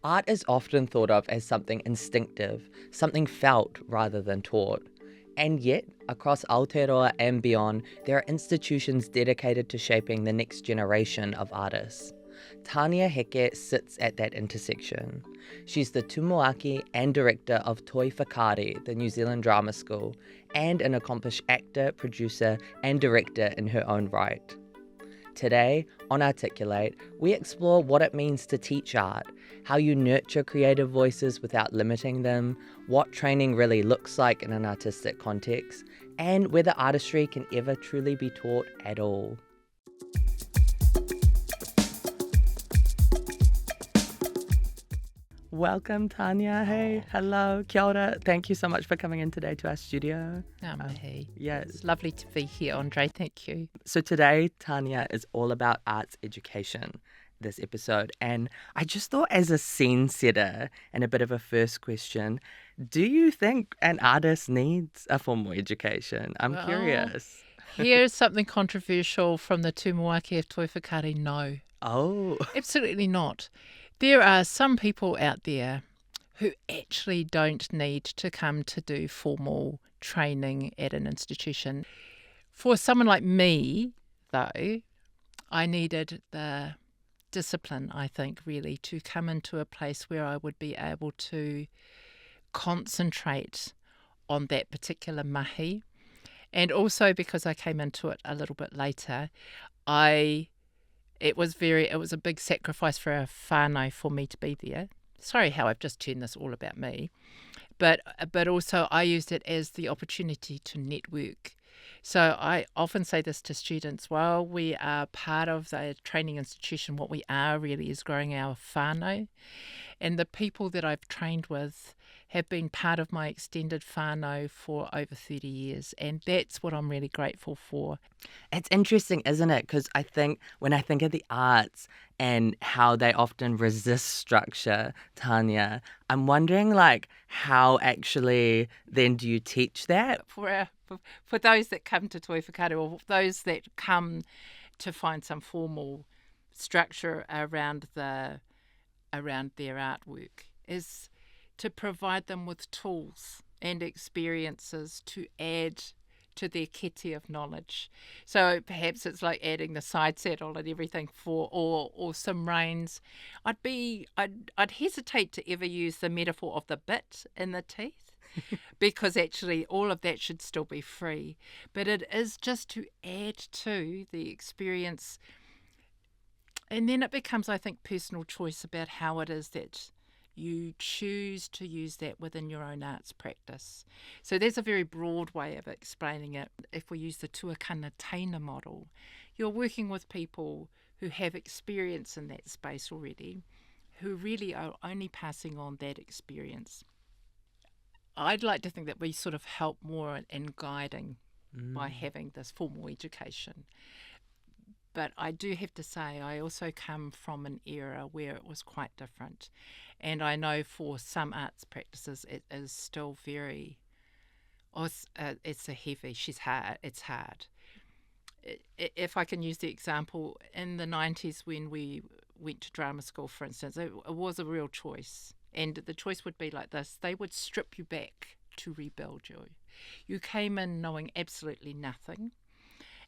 Art is often thought of as something instinctive, something felt rather than taught. And yet, across Aotearoa and beyond, there are institutions dedicated to shaping the next generation of artists. Tanea Heke sits at that intersection. She's the tumuaki and director of Toi Whakaari, the New Zealand Drama School, and an accomplished actor, producer, and director in her own right. Today, on Articulate, we explore what it means to teach art, how you nurture creative voices without limiting them, what training really looks like in an artistic context, and whether artistry can ever truly be taught at all. Welcome, Tanea. Hey, hello, kia ora. Thank you so much for coming in today to our studio. Hey. Yes. It's lovely to be here, André. Thank you. So today, Tanea, is all about arts education, this episode. And I just thought, as a scene setter and a bit of a first question, do you think an artist needs a formal education? I'm curious. Here's something controversial from the tumuaki of Toi Whakaari. No, Oh. absolutely not. There are some people out there who actually don't need to come to do formal training at an institution. For someone like me, though, I needed the discipline, I think, really, to come into a place where I would be able to concentrate on that particular mahi. And also because I came into it a little bit later, it was a big sacrifice for a whānau for me to be there. Sorry how I've just turned this all about me. But also I used it as the opportunity to network. So I often say this to students, while we are part of the training institution, what we are really is growing our whānau. And the people that I've trained with have been part of my extended whānau for over 30 years. And that's what I'm really grateful for. It's interesting, isn't it? Because I think when I think of the arts and how they often resist structure, Tanea, I'm wondering, how actually then do you teach that? For those that come to Toi Whakaari, or those that come to find some formal structure around their artwork, is to provide them with tools and experiences to add to their kete of knowledge. So perhaps it's like adding the side saddle and everything or some reins. I'd hesitate to ever use the metaphor of the bit in the teeth. Because actually all of that should still be free. But it is just to add to the experience. And then it becomes, I think, personal choice about how it is that you choose to use that within your own arts practice. So there's a very broad way of explaining it. If we use the tuakana teina model, you're working with people who have experience in that space already, who really are only passing on that experience. I'd like to think that we sort of help more in guiding by having this formal education. But I do have to say, I also come from an era where it was quite different. And I know for some arts practices, it is still very, it's a heavy, it's hard. If I can use the example, in the 90s when we went to drama school, for instance, it was a real choice. And the choice would be like this: they would strip you back to rebuild you. You came in knowing absolutely nothing,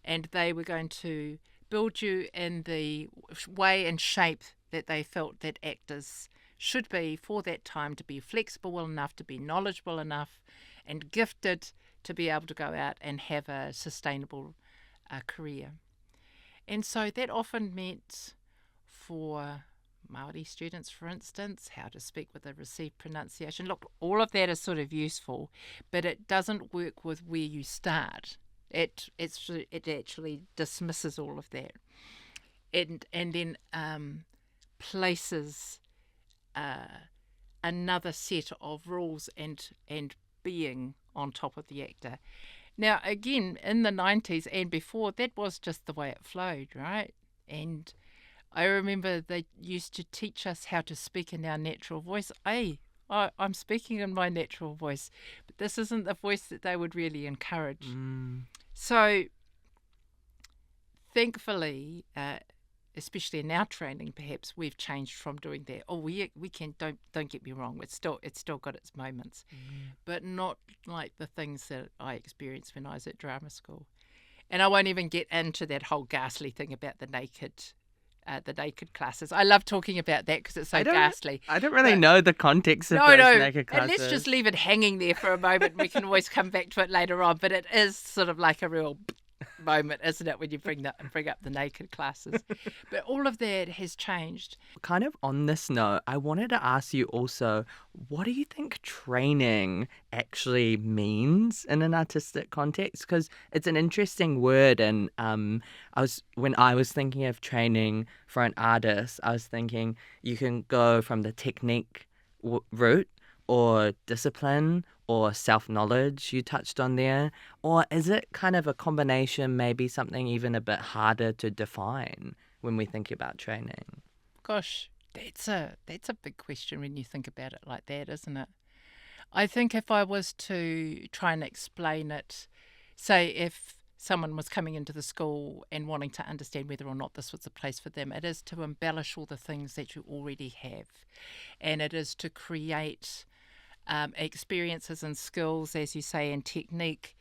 and they were going to build you in the way and shape that they felt that actors should be for that time, to be flexible enough, to be knowledgeable enough, and gifted to be able to go out and have a sustainable career. And so that often meant, for Māori students, for instance, how to speak with a received pronunciation. Look, all of that is sort of useful, but it doesn't work with where you start. It actually dismisses all of that, and then places another set of rules and being on top of the actor. Now, again, in the 90s and before, that was just the way it flowed, right? And I remember they used to teach us how to speak in our natural voice. I'm speaking in my natural voice, but this isn't the voice that they would really encourage. So, thankfully, especially in our training, perhaps we've changed from doing that. Oh, we can, don't get me wrong, it's still got its moments, but not like the things that I experienced when I was at drama school. And I won't even get into that whole ghastly thing about the naked classes. I love talking about that because it's so ghastly. I don't really know the context of those naked classes. And let's just leave it hanging there for a moment. We can always come back to it later on, but it is sort of like a real moment, isn't it, when you bring up the naked classes? But all of that has changed. Kind of on this note, I wanted to ask you also, what do you think training actually means in an artistic context? Because it's an interesting word, and when I was thinking of training for an artist, I was thinking you can go from the technique route, or discipline, or self-knowledge you touched on there? Or is it kind of a combination, maybe something even a bit harder to define when we think about training? Gosh, that's a big question when you think about it like that, isn't it? I think if I was to try and explain it, say if someone was coming into the school and wanting to understand whether or not this was a place for them, it is to embellish all the things that you already have. And it is to create experiences and skills, as you say, and technique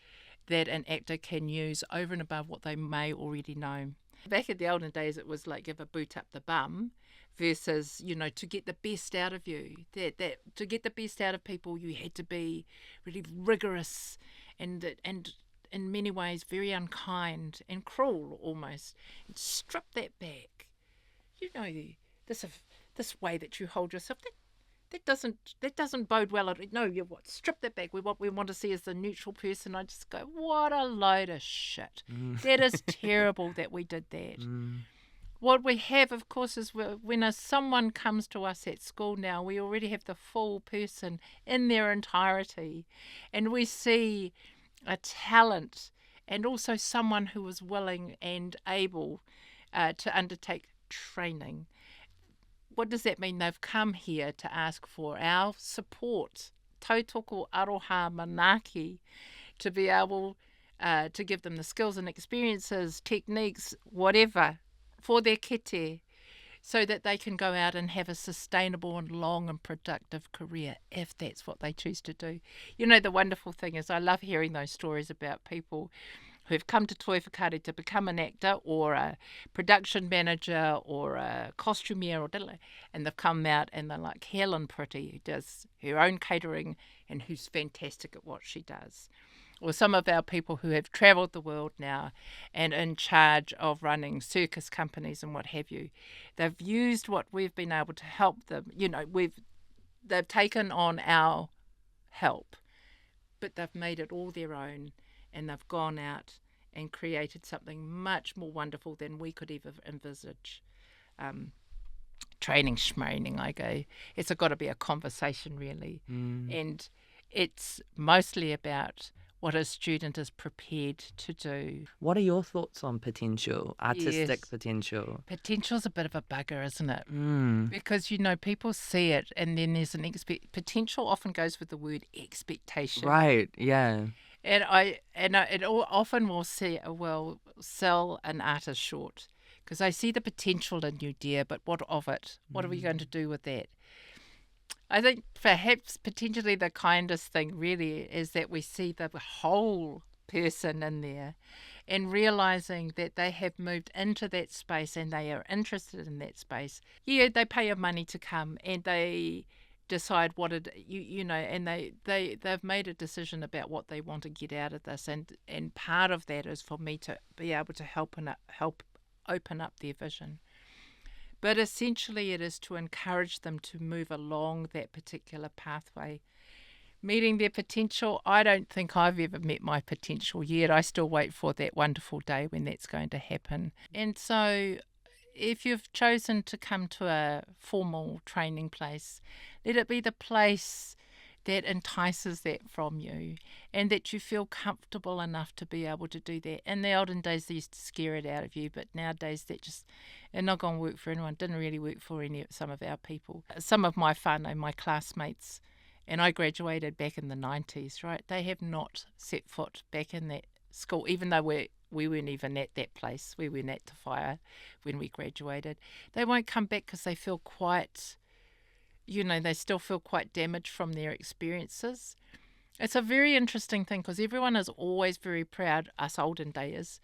that an actor can use over and above what they may already know. Back in the olden days, it was like give a boot up the bum versus, to get the best out of you. That to get the best out of people, you had to be really rigorous and in many ways very unkind and cruel almost. And strip that back. This way that you hold yourself, that doesn't bode well. Strip that back. What we want to see is the neutral person. I just go, what a load of shit. That is terrible that we did that. What we have, of course, is when someone comes to us at school now, we already have the full person in their entirety, and we see a talent and also someone who is willing and able to undertake training. What does that mean? They've come here to ask for our support, tautoko aroha manaaki, to be able to give them the skills and experiences, techniques, whatever, for their kete, so that they can go out and have a sustainable and long and productive career, if that's what they choose to do. The wonderful thing is I love hearing those stories about people who've come to Toi Whakaari to become an actor or a production manager or a costumier and they've come out and they're like Helen Pretty, who does her own catering and who's fantastic at what she does. Or some of our people who have travelled the world now and in charge of running circus companies and what have you. They've used what we've been able to help them. They've taken on our help, but they've made it all their own. And they've gone out and created something much more wonderful than we could ever envisage. Training, schmaining, I go. It's got to be a conversation, really. And it's mostly about what a student is prepared to do. What are your thoughts on potential, artistic potential? Potential's a bit of a bugger, isn't it? Because, people see it and then there's potential often goes with the word expectation. Right, yeah. And it often will sell an artist short because I see the potential in you, dear, but what of it? What are we going to do with that? I think perhaps potentially the kindest thing really is that we see the whole person in there and realising that they have moved into that space and they are interested in that space. Yeah, they pay a money to come and they decide what it and they've made a decision about what they want to get out of this, and part of that is for me to be able to help open up their vision. But essentially it is to encourage them to move along that particular pathway, meeting their potential. I don't think I've ever met my potential yet. I still wait for that wonderful day when that's going to happen. And so if you've chosen to come to a formal training place, let it be the place that entices that from you and that you feel comfortable enough to be able to do that. In the olden days, they used to scare it out of you, but nowadays they're not going to work for anyone. It didn't really work for some of our people. Some of my whānau, my classmates, and I graduated back in the 90s, right? They have not set foot back in that school, even though we weren't even at that place. We weren't at Te Whaia when we graduated. They won't come back because they feel quite, they still feel quite damaged from their experiences. It's a very interesting thing because everyone is always very proud, us olden days,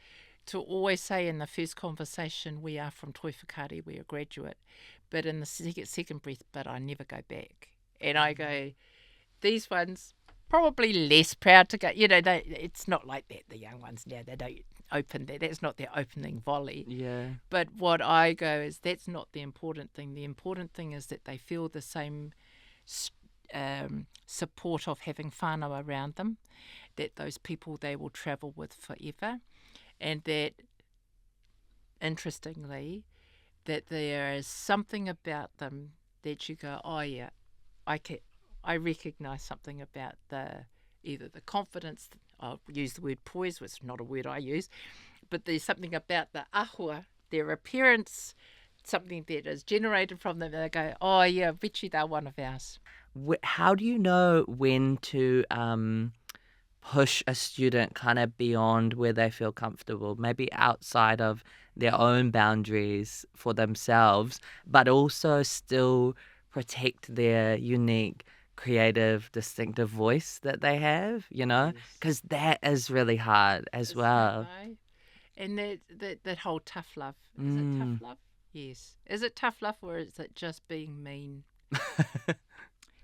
to always say in the first conversation, we are from Toi Whakaari, we're a graduate. But in the second breath, but I never go back. And I go, these ones probably less proud to go. It's not like that. The young ones now, they don't open that. That's not their opening volley. Yeah. But what I go is that's not the important thing. The important thing is that they feel the same support of having whānau around them, that those people they will travel with forever, and that, interestingly, that there is something about them that you go, oh yeah, I recognise something about either the confidence, I'll use the word poise, which is not a word I use, but there's something about the ahua, their appearance, something that is generated from them, and they go, oh yeah, Vichy, they're one of ours. How do you know when to push a student kind of beyond where they feel comfortable, maybe outside of their own boundaries for themselves, but also still protect their unique, creative, distinctive voice that they have, because that is really hard as well. And that whole tough love. Is it tough love? Yes. Is it tough love or is it just being mean?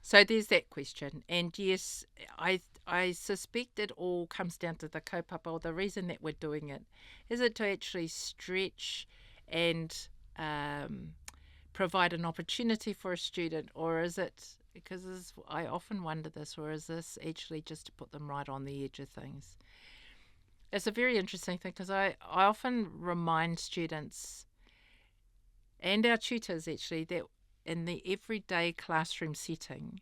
So there's that question. And yes, I suspect it all comes down to the kaupapa, or the reason that we're doing it. Is it to actually stretch and provide an opportunity for a student, or is it, because I often wonder this, or is this actually just to put them right on the edge of things? It's a very interesting thing because I often remind students and our tutors actually that in the everyday classroom setting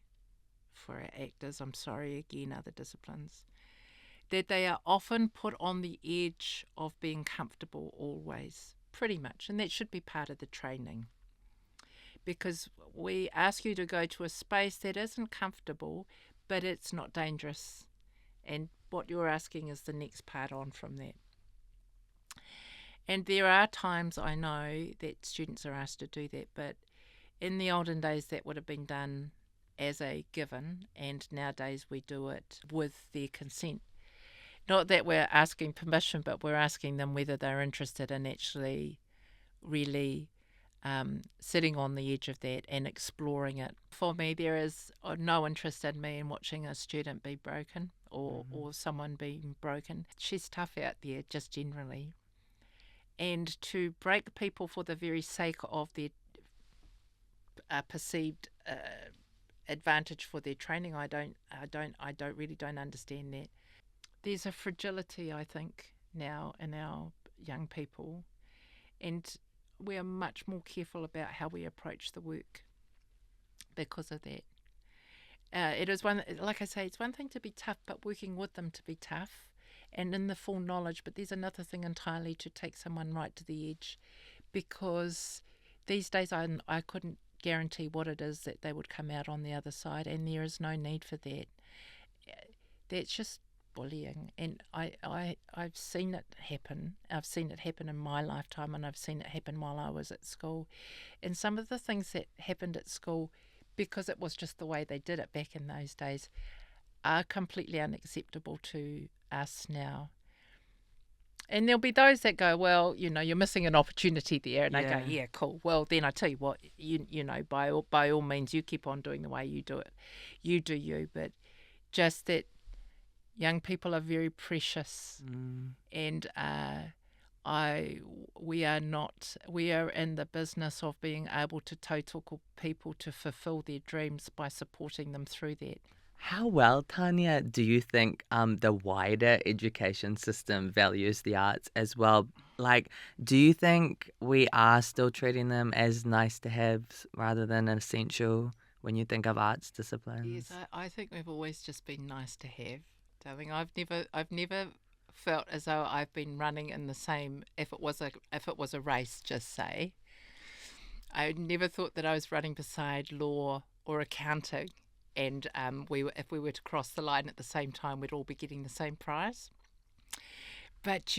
for our actors, I'm sorry, again, other disciplines, that they are often put on the edge of being comfortable always, pretty much. And that should be part of the training. Because we ask you to go to a space that isn't comfortable, but it's not dangerous. And what you're asking is the next part on from that. And there are times I know that students are asked to do that, but in the olden days that would have been done as a given, and nowadays we do it with their consent. Not that we're asking permission, but we're asking them whether they're interested in actually really sitting on the edge of that and exploring it. For me, there is no interest in me in watching a student be broken or someone being broken. She's tough out there just generally. And to break people for the very sake of their perceived advantage for their training, I really don't understand that. There's a fragility, I think, now in our young people, and we are much more careful about how we approach the work because of that. It is like I say, it's one thing to be tough, but working with them to be tough and in the full knowledge. But there's another thing entirely to take someone right to the edge, because these days I couldn't guarantee what it is that they would come out on the other side, and there is no need for that. That's just bullying, and I've seen it happen. I've seen it happen in my lifetime, and I've seen it happen while I was at school. And some of the things that happened at school, because it was just the way they did it back in those days, are completely unacceptable to us now. And there'll be those that go, well, you're missing an opportunity there. And I go, yeah, cool. Well, then I tell you what, by all means, you keep on doing the way you do it. You do you. But just that young people are very precious. And we are in the business of being able to tautoko people to fulfill their dreams by supporting them through that. How well, Tanea, do you think the wider education system values the arts as well? Like, do you think we are still treating them as nice to haves rather than essential when you think of arts disciplines? Yes, I think we've always just been nice to have, darling. I've never felt as though I've been running in the same. If it was a race, just say, I never thought that I was running beside law or accounting. And if we were to cross the line at the same time, we'd all be getting the same prize. But,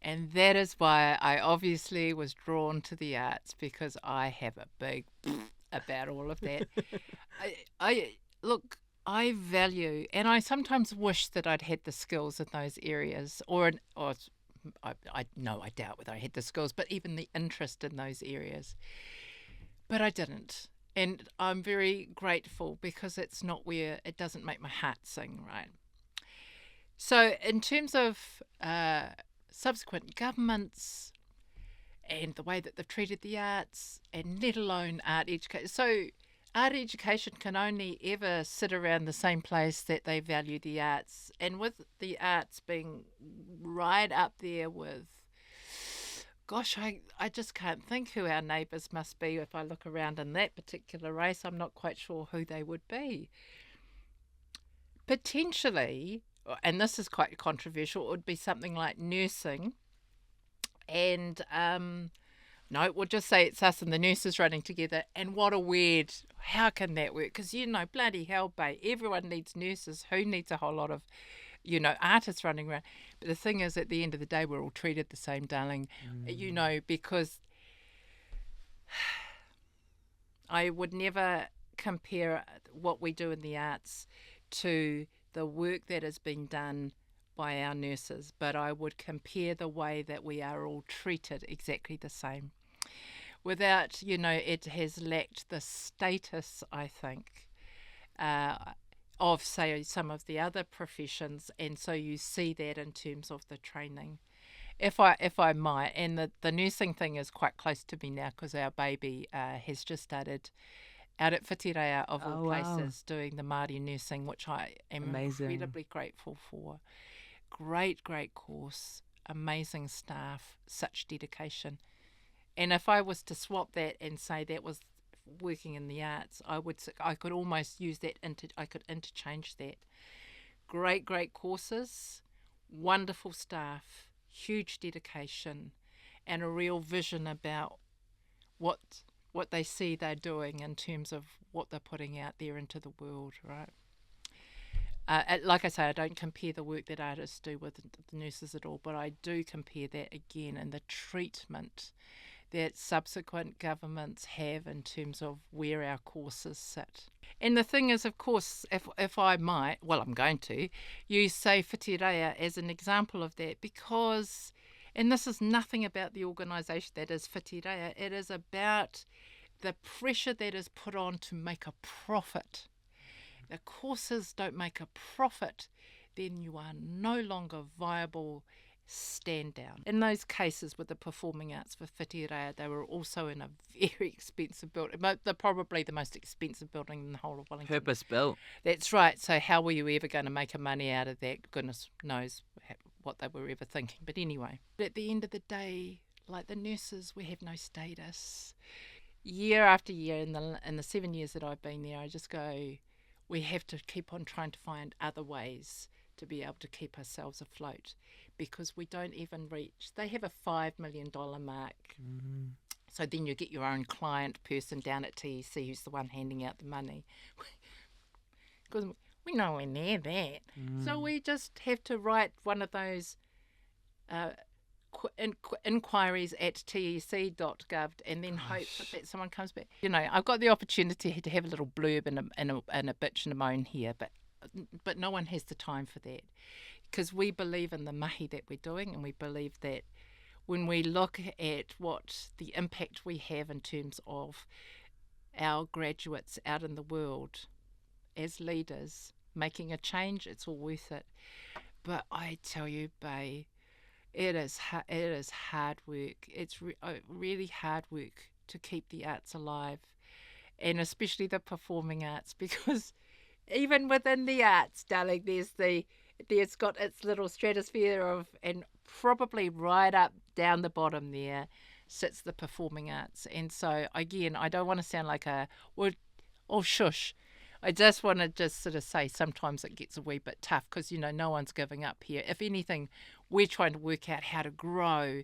and that is why I obviously was drawn to the arts, because I have a big about all of that. Look, I value, and I sometimes wish that I'd had the skills in those areas, I doubt whether I had the skills, but even the interest in those areas. But I didn't. And I'm very grateful, because it doesn't make my heart sing, right? So in terms of subsequent governments and the way that they've treated the arts, and let alone art education. So art education can only ever sit around the same place that they value the arts. And with the arts being right up there with, gosh, I just can't think who our neighbours must be. If I look around in that particular race, I'm not quite sure who they would be. Potentially, and this is quite controversial, it would be something like nursing. And no, we'll just say it's us and the nurses running together. And what a weird, how can that work? Because, bloody hell, babe, everyone needs nurses. Who needs a whole lot of, artists running around? But the thing is, at the end of the day, we're all treated the same, darling, because I would never compare what we do in the arts to the work that has been done by our nurses, but I would compare the way that we are all treated exactly the same. Without, it has lacked the status, I think, of, say, some of the other professions, and so you see that in terms of the training. If I might, and the nursing thing is quite close to me now, because our baby has just started out at Whitireia, of all places, doing the Māori nursing, which I am incredibly grateful for. Great course, amazing staff, such dedication. And if I was to swap that and say that was working in the arts, I could almost use that, I could interchange that. Great courses, wonderful staff, huge dedication, and a real vision about what they see they're doing in terms of what they're putting out there into the world, right? Like I say, I don't compare the work that artists do with the nurses at all, but I do compare that again in the treatment that subsequent governments have in terms of where our courses sit. And the thing is, of course, if I might, well, I'm going to, use, say, Whitireia as an example of that, because, and this is nothing about the organisation that is Whitireia, it is about the pressure that is put on to make a profit. The courses don't make a profit, then you are no longer viable. Stand down. In those cases with the performing arts for Whitireia, they were also in a very expensive building, probably the most expensive building in the whole of Wellington. Purpose built. That's right. So how were you ever going to make a money out of that? Goodness knows what they were ever thinking. But anyway, at the end of the day, like the nurses, we have no status. Year after year, in the 7 years that I've been there, I just go, we have to keep on trying to find other ways to be able to keep ourselves afloat, because we don't even reach, they have a $5 million mark. Mm-hmm. So then you get your own client person down at TEC who's the one handing out the money. Because we're nowhere near that. So we just have to write one of those inquiries at tec.gov and then hope that someone comes back. I've got the opportunity to have a little blurb and a bitch and a moan here, but no one has the time for that, because we believe in the mahi that we're doing, and we believe that when we look at what the impact we have in terms of our graduates out in the world as leaders making a change, it's all worth it. But I tell you, bae, it is hard work. It's really hard work to keep the arts alive, and especially the performing arts, because even within the arts, darling, there's got its little stratosphere of, and probably right up down the bottom there sits the performing arts. And so again, I don't want to sound like shush. I just want to just sort of say sometimes it gets a wee bit tough, because no one's giving up here. If anything, we're trying to work out how to grow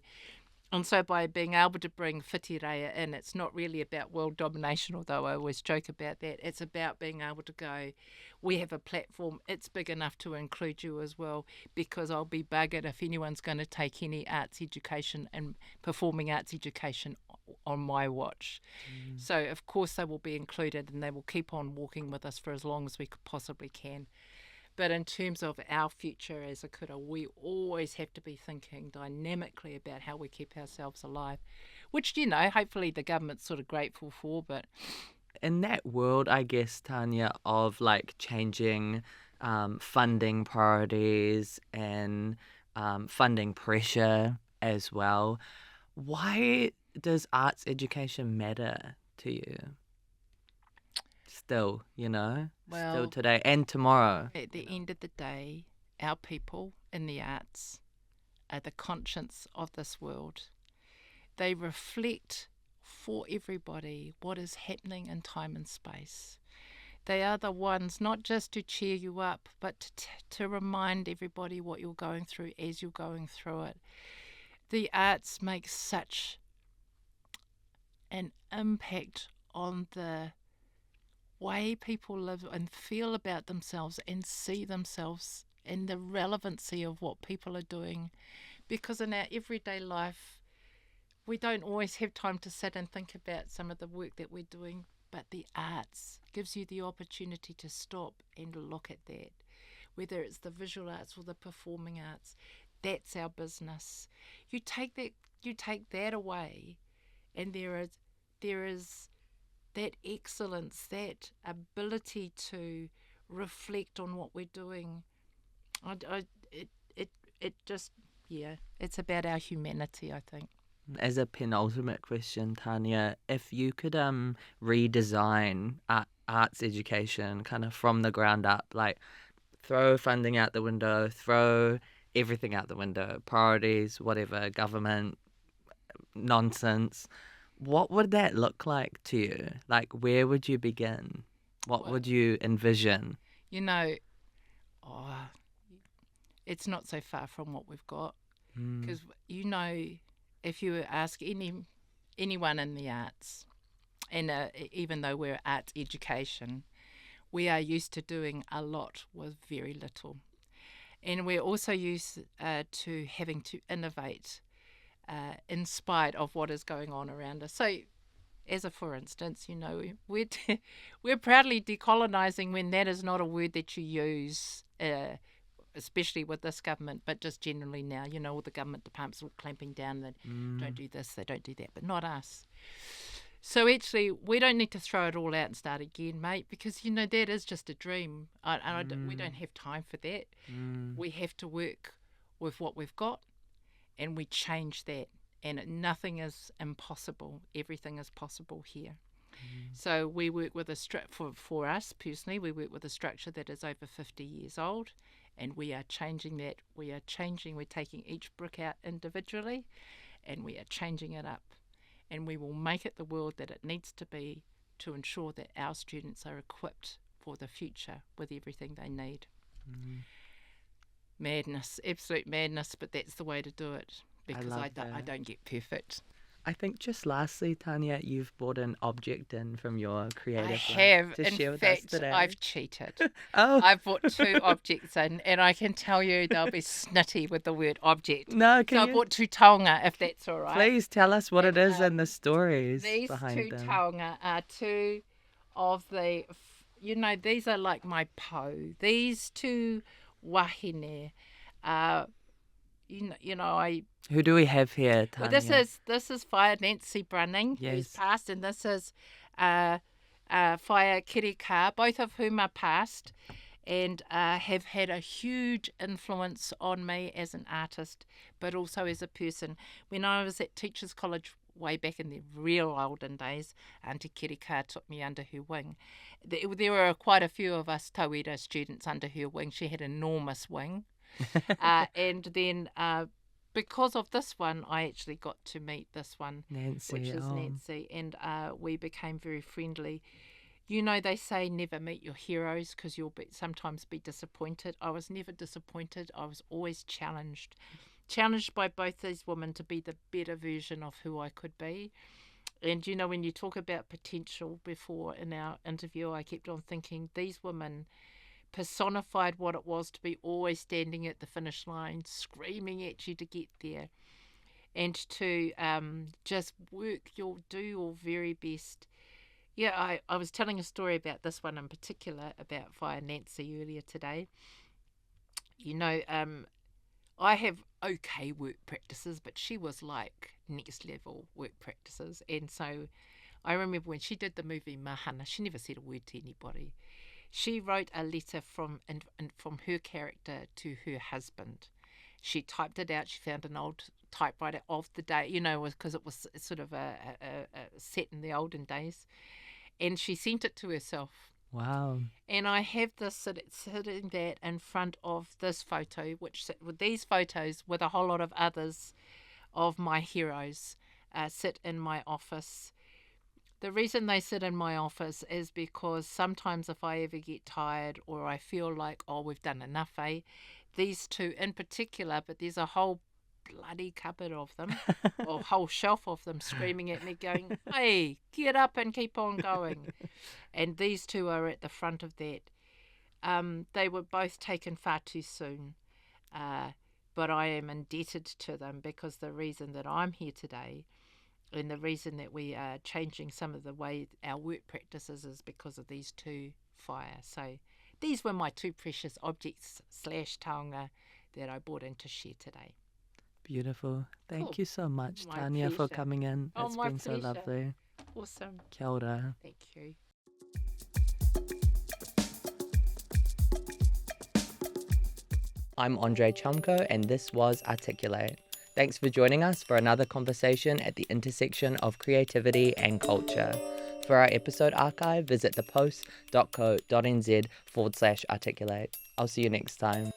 And so by being able to bring whitireia in, it's not really about world domination, although I always joke about that. It's about being able to go, we have a platform, it's big enough to include you as well, because I'll be buggered if anyone's going to take any arts education and performing arts education on my watch. So, of course, they will be included and they will keep on walking with us for as long as we possibly can. But in terms of our future as a kura, we always have to be thinking dynamically about how we keep ourselves alive, which, hopefully the government's sort of grateful for. But in that world, I guess, Tanya, of like changing funding priorities and funding pressure as well, why does arts education matter to you? Still, still well, today and tomorrow. at the end of the day, our people in the arts are the conscience of this world. They reflect for everybody what is happening in time and space. They are the ones not just to cheer you up, but to remind everybody what you're going through as you're going through it. The arts make such an impact on the way people live and feel about themselves and see themselves and the relevancy of what people are doing. Because in our everyday life, we don't always have time to sit and think about some of the work that we're doing, but the arts gives you the opportunity to stop and look at that. Whether it's the visual arts or the performing arts, that's our business. You take that away, and there is that excellence, that ability to reflect on what we're doing. It's about our humanity, I think. As a penultimate question, Tanya, if you could redesign arts education kind of from the ground up, like throw funding out the window, throw everything out the window, priorities, whatever, government, nonsense, what would that look like to you? Like, where would you begin? What would you envision? It's not so far from what we've got. Because, if you ask anyone in the arts, and even though we're arts education, we are used to doing a lot with very little. And we're also used to having to innovate in spite of what is going on around us. So, as a for instance, we're proudly decolonising when that is not a word that you use, especially with this government, but just generally now. All the government departments are clamping down that don't do this, they don't do that, but not us. So actually, we don't need to throw it all out and start again, mate, because, that is just a dream. We don't have time for that. We have to work with what we've got, and we change that. And nothing is impossible. Everything is possible here. So we work with for us personally, we work with a structure that is over 50 years old, and we are changing that. We're taking each brick out individually, and we are changing it up. And we will make it the world that it needs to be to ensure that our students are equipped for the future with everything they need. Madness, absolute madness, but that's the way to do it, because I don't get perfect. I think just lastly, Tanya, you've brought an object in from your creative life to share with us today. I've cheated. Oh. I've brought 2 objects in, and I can tell you they'll be snitty with the word object. No, I brought 2 taonga, if that's all right. Please tell us what it is and the stories behind them. These 2 taonga are 2 of the, these are like my po. These 2 wahine Who do we have here, Tanya? Well, this is Whaia Nancy Brunning, who's passed, and this is Whaia Kirika, both of whom are passed and have had a huge influence on me as an artist, but also as a person. When I was at Teachers College way back in the real olden days, Auntie Kirika took me under her wing. There were quite a few of us tauira students under her wing. She had an enormous wing. And then because of this one, I actually got to meet this one, Nancy, which is Nancy, and we became very friendly. They say never meet your heroes because you'll sometimes be disappointed. I was never disappointed. I was always challenged challenged by both these women to be the better version of who I could be. And, you know, when you talk about potential before in our interview, I kept on thinking these women personified what it was to be always standing at the finish line, screaming at you to get there, and to just do your very best. Yeah, I was telling a story about this one in particular, about via Nancy earlier today. You know, I have okay work practices, but she was like next level work practices. And so I remember when she did the movie Mahana, she never said a word to anybody. She wrote a letter from her character to her husband. She typed it out. She found an old typewriter of the day, you know, because it was sort of a set in the olden days. And she sent it to herself. Wow. And I have this sitting that in front of this photo, with these photos with a whole lot of others of my heroes sit in my office. The reason they sit in my office is because sometimes if I ever get tired or I feel like, oh, we've done enough, these two in particular, but there's a whole bloody cupboard of them, or whole shelf of them screaming at me going, hey, get up and keep on going. And these two are at the front of that. They were both taken far too soon, but I am indebted to them because the reason that I'm here today and the reason that we are changing some of the way our work practices is because of these two fire. So these were my two precious objects / taonga that I brought in to share today. Beautiful. Thank Cool. you so much, My Tanea, for pleasure. coming in. Oh, It's my been so pleasure. lovely. Awesome. Kia ora. Thank you. I'm André Chumko, and this was Articulate. Thanks for joining us for another conversation at the intersection of creativity and culture. For our episode archive, visit thepost.co.nz/articulate. I'll see you next time.